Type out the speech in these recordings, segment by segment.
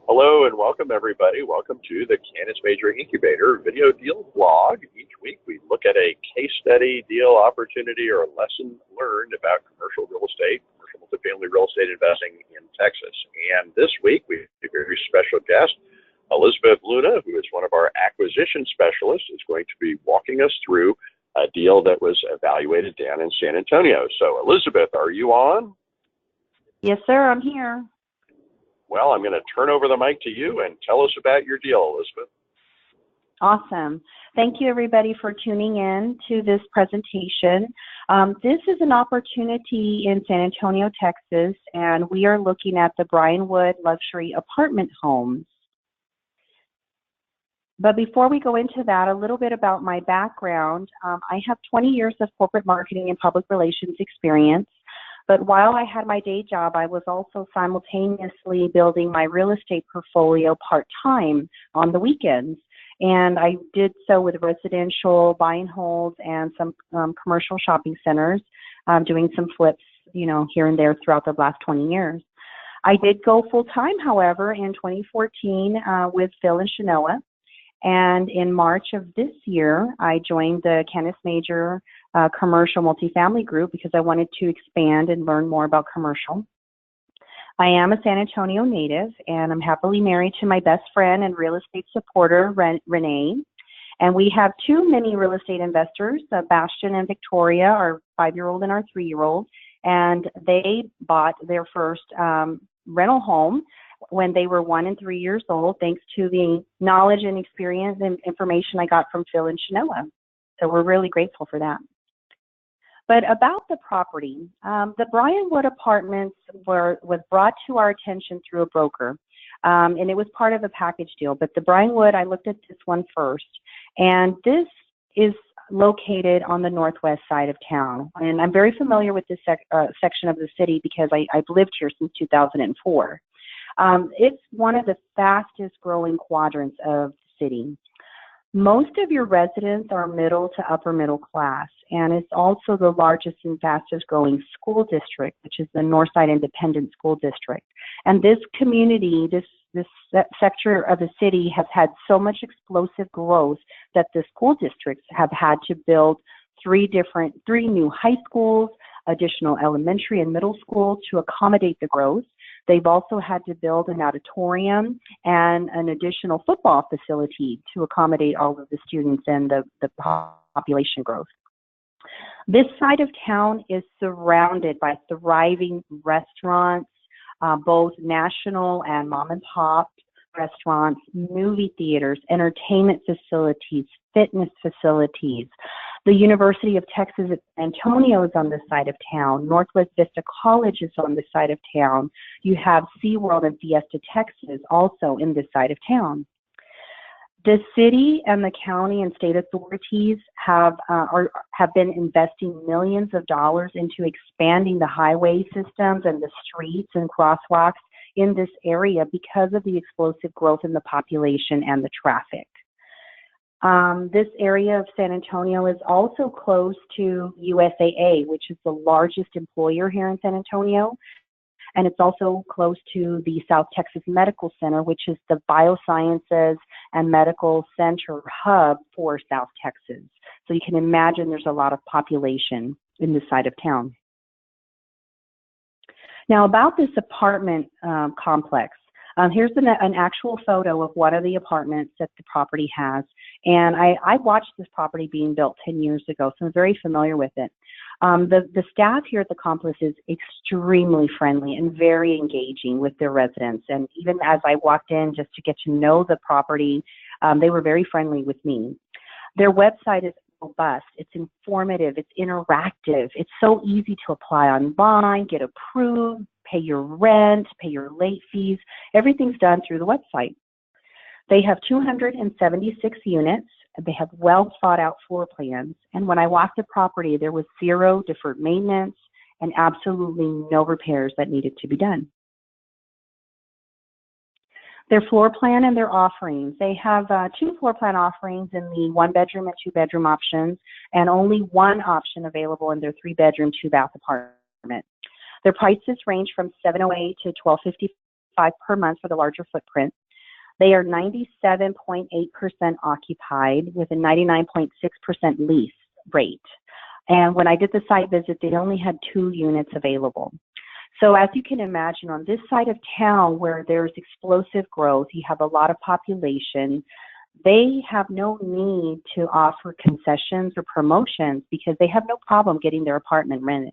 Hello and welcome everybody. Welcome to the Canis Major Incubator Video Deal Blog. Each week we look at a case study, deal opportunity, or a lesson learned about commercial real estate, commercial multifamily real estate investing in Texas. And this week we have a very special guest, Elizabeth Luna, who is one of our acquisition specialists, is going to be walking us through a deal that was evaluated down in San Antonio. So Elizabeth, are you on? Yes, sir, I'm here. Well, I'm going to turn over the mic to you and tell us about your deal, Elizabeth. Awesome. Thank you, everybody, for tuning in to this presentation. This is an opportunity in San Antonio, Texas, and we are looking at the Brianwood luxury apartment homes. But before we go into that, a little bit about my background. I have 20 years of corporate marketing and public relations experience. But while I had my day job, I was also simultaneously building my real estate portfolio part-time on the weekends. And I did so with residential buy and holds and some commercial shopping centers, doing some flips, here and there throughout the last 20 years. I did go full-time, however, in 2014 with Phil and Shanoa. And in March of this year, I joined the Canis Major commercial multifamily group because I wanted to expand and learn more about commercial. I am a San Antonio native, and I'm happily married to my best friend and real estate supporter, Renee. And we have two mini real estate investors, Bastion and Victoria, our 5-year-old and our 3-year-old, and they bought their first rental home when they were 1 and 3 years old, thanks to the knowledge and experience and information I got from Phil and Shanoa. So we're really grateful for that. But about the property, the Brianwood Apartments was brought to our attention through a broker, and it was part of a package deal. But the Brianwood, I looked at this one first, and this is located on the northwest side of town. And I'm very familiar with this section of the city because I've lived here since 2004. It's one of the fastest growing quadrants of the city. Most of your residents are middle to upper middle class, and it's also the largest and fastest growing school district, which is the Northside Independent School District. And this community, this sector of the city has had so much explosive growth that the school districts have had to build three new high schools, additional elementary and middle schools to accommodate the growth. They've also had to build an auditorium and an additional football facility to accommodate all of the students and the population growth. This side of town is surrounded by thriving restaurants, both national and mom and pop restaurants, movie theaters, entertainment facilities, fitness facilities. The University of Texas at San Antonio is on this side of town. Northwest Vista College is on this side of town. You have SeaWorld and Fiesta, Texas also in this side of town. The city and the county and state authorities have been investing millions of dollars into expanding the highway systems and the streets and crosswalks in this area because of the explosive growth in the population and the traffic. This area of San Antonio is also close to USAA, which is the largest employer here in San Antonio. And it's also close to the South Texas Medical Center, which is the biosciences and medical center hub for South Texas. So you can imagine there's a lot of population in this side of town. Now about this apartment complex. Here's an actual photo of one of the apartments that the property has. And I watched this property being built 10 years ago, so I'm very familiar with it. The staff here at the complex is extremely friendly and very engaging with their residents. And even as I walked in just to get to know the property, they were very friendly with me. Their website is robust, it's informative, it's interactive, it's so easy to apply online, get approved, pay your rent, pay your late fees. Everything's done through the website. They have 276 units. They have well thought out floor plans. And when I walked the property, there was 0 deferred maintenance and absolutely no repairs that needed to be done. Their floor plan and their offerings. They have 2 floor plan offerings in the 1-bedroom and 2-bedroom options, and only 1 option available in their 3-bedroom, 2-bath apartment. Their prices range from $708 to $1,255 $165 per month for the larger footprint. They are 97.8% occupied with a 99.6% lease rate. And when I did the site visit, they only had 2 units available. So as you can imagine, on this side of town where there's explosive growth, you have a lot of population, they have no need to offer concessions or promotions because they have no problem getting their apartment rented.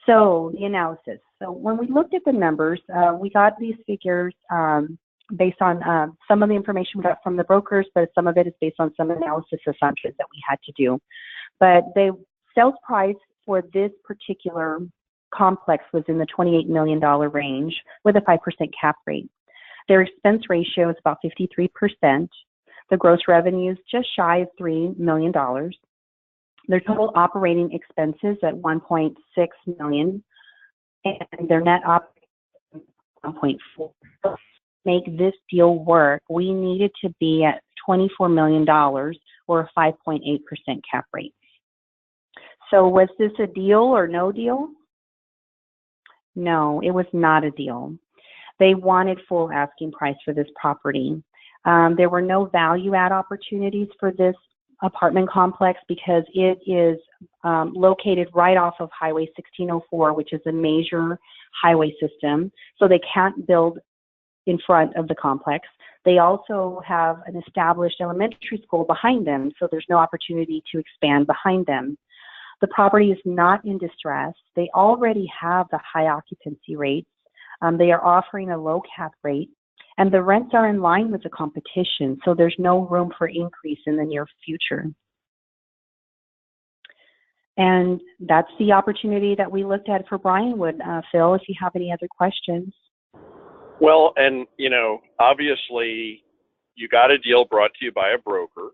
So the analysis. So when we looked at the numbers, we got these figures based on some of the information we got from the brokers, but some of it is based on some analysis assumptions that we had to do. But the sales price for this particular complex was in the $28 million range with a 5% cap rate. Their expense ratio is about 53%. The gross revenue is just shy of $3 million. Their total operating expenses at $1.6 million, and their net operating $1.4 million. To make this deal work, we needed to be at $24 million or a 5.8% cap rate. So was this a deal or no deal? No, it was not a deal. They wanted full asking price for this property. There were no value add opportunities for this apartment complex because it is located right off of Highway 1604, which is a major highway system. So they can't build in front of the complex. They also have an established elementary school behind them, so there's no opportunity to expand behind them. The property is not in distress. They already have the high occupancy rates. They are offering a low cap rate, and the rents are in line with the competition, so there's no room for increase in the near future. And that's the opportunity that we looked at for Brianwood. Phil, if you have any other questions. Well, and, you know, obviously you got a deal brought to you by a broker,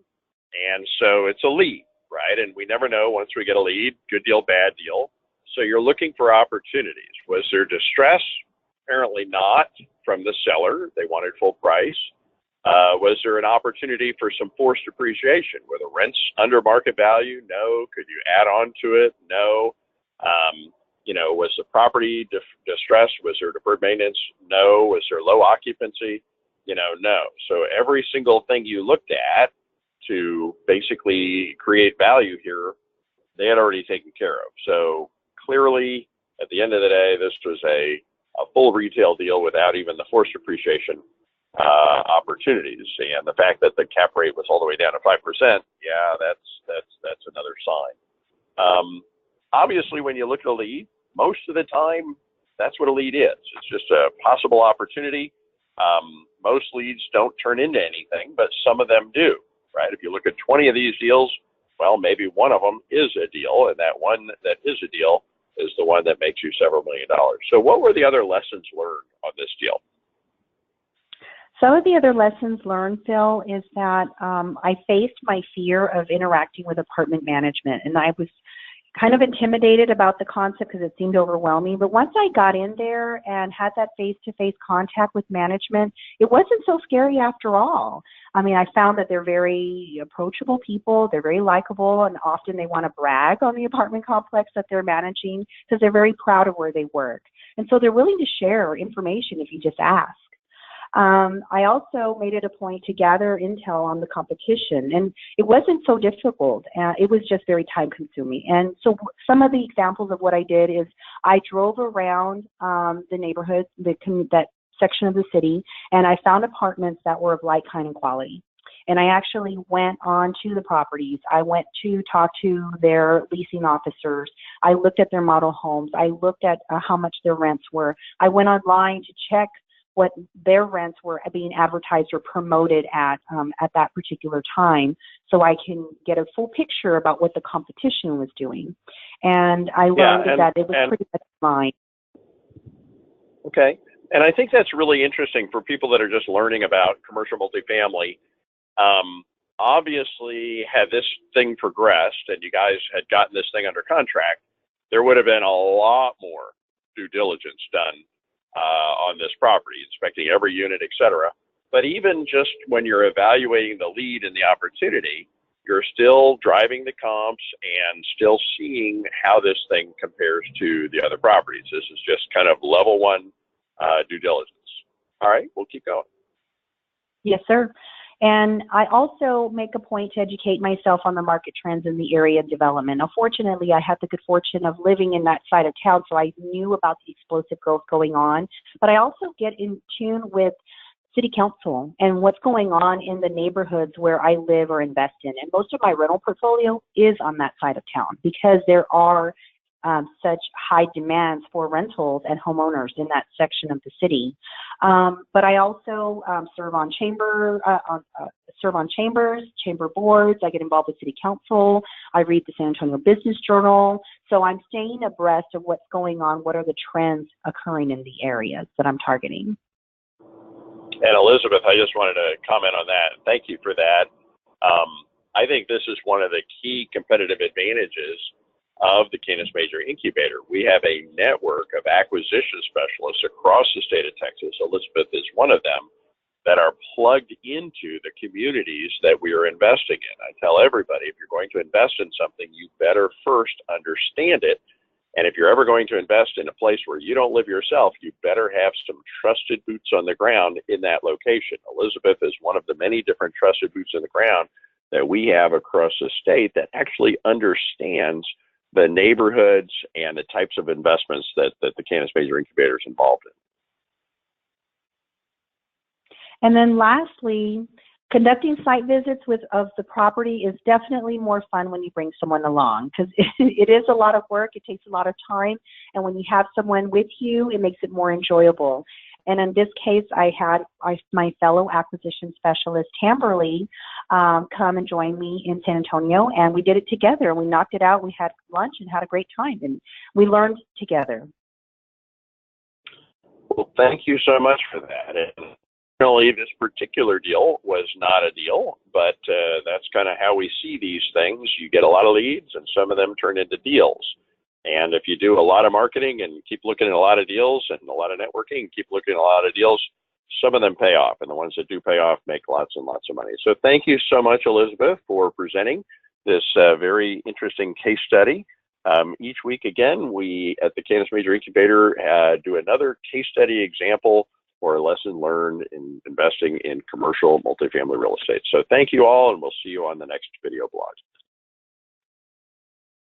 and so it's a lead, right? And we never know once we get a lead, good deal, bad deal. So you're looking for opportunities. Was there distress? Apparently not from the seller. They wanted full price. Was there an opportunity for some forced appreciation? Were the rents under market value? No. Could you add on to it? No. You know, was the property distressed? Was there deferred maintenance? No. Was there low occupancy? You know, no. So every single thing you looked at to basically create value here, they had already taken care of. So clearly, at the end of the day, this was a full retail deal without even the forced appreciation opportunities. And the fact that the cap rate was all the way down to 5%, yeah, that's another sign. Obviously, when you look at a lead, most of the time, that's what a lead is. It's just a possible opportunity. Most leads don't turn into anything, but some of them do, right? If you look at 20 of these deals, well, maybe one of them is a deal, and that one that is a deal is the one that makes you several $1 million. So what were the other lessons learned on this deal? Some of the other lessons learned, Phil, is that I faced my fear of interacting with apartment management, and I was kind of intimidated about the concept because it seemed overwhelming. But once I got in there and had that face-to-face contact with management, it wasn't so scary after all. I mean, I found that they're very approachable people. They're very likable, and often they want to brag on the apartment complex that they're managing because they're very proud of where they work. And so they're willing to share information if you just ask. I also made it a point to gather intel on the competition, and it wasn't so difficult. It was just very time consuming. And so some of the examples of what I did is I drove around the neighborhood, that section of the city, and I found apartments that were of like kind and quality. And I actually went on to the properties. I went to talk to their leasing officers. I looked at their model homes. I looked at how much their rents were. I went online to check what their rents were being advertised or promoted at that particular time, so I can get a full picture about what the competition was doing. And I learned that it was pretty much mine. Okay. And I think that's really interesting for people that are just learning about commercial multifamily. Obviously, had this thing progressed and you guys had gotten this thing under contract, there would have been a lot more due diligence done on this property, inspecting every unit, et cetera. But even just when you're evaluating the lead and the opportunity, you're still driving the comps and still seeing how this thing compares to the other properties. This is just kind of level one due diligence. All right, we'll keep going. Yes, sir. And I also make a point to educate myself on the market trends in the area development. Now, fortunately, I had the good fortune of living in that side of town, so I knew about the explosive growth going on. But I also get in tune with city council and what's going on in the neighborhoods where I live or invest in. And most of my rental portfolio is on that side of town because there are such high demands for rentals and homeowners in that section of the city. But I also serve on chambers, chamber boards. I get involved with city council. I read the San Antonio Business Journal. So I'm staying abreast of what's going on. What are the trends occurring in the areas that I'm targeting? And Elizabeth, I just wanted to comment on that. Thank you for that. I think this is one of the key competitive advantages of the Canis Major Incubator. We have a network of acquisition specialists across the state of Texas. Elizabeth is one of them that are plugged into the communities that we are investing in. I tell everybody, if you're going to invest in something, you better first understand it. And if you're ever going to invest in a place where you don't live yourself, you better have some trusted boots on the ground in that location. Elizabeth is one of the many different trusted boots on the ground that we have across the state that actually understands the neighborhoods and the types of investments that the Canis Major Incubator is involved in. And then lastly, conducting site visits of the property is definitely more fun when you bring someone along because it is a lot of work, it takes a lot of time, and when you have someone with you, it makes it more enjoyable. And in this case, I had my fellow acquisition specialist, Tamberly, come and join me in San Antonio, and we did it together. We knocked it out. We had lunch and had a great time, and we learned together. Well, thank you so much for that. And really, this particular deal was not a deal, but that's kind of how we see these things. You get a lot of leads, and some of them turn into deals. And if you do a lot of marketing and keep looking at a lot of deals and a lot of networking and keep looking at a lot of deals, some of them pay off. And the ones that do pay off make lots and lots of money. So thank you so much, Elizabeth, for presenting this very interesting case study. Each week, again, we at the Canis Major Incubator do another case study example or a lesson learned in investing in commercial multifamily real estate. So thank you all, and we'll see you on the next video blog.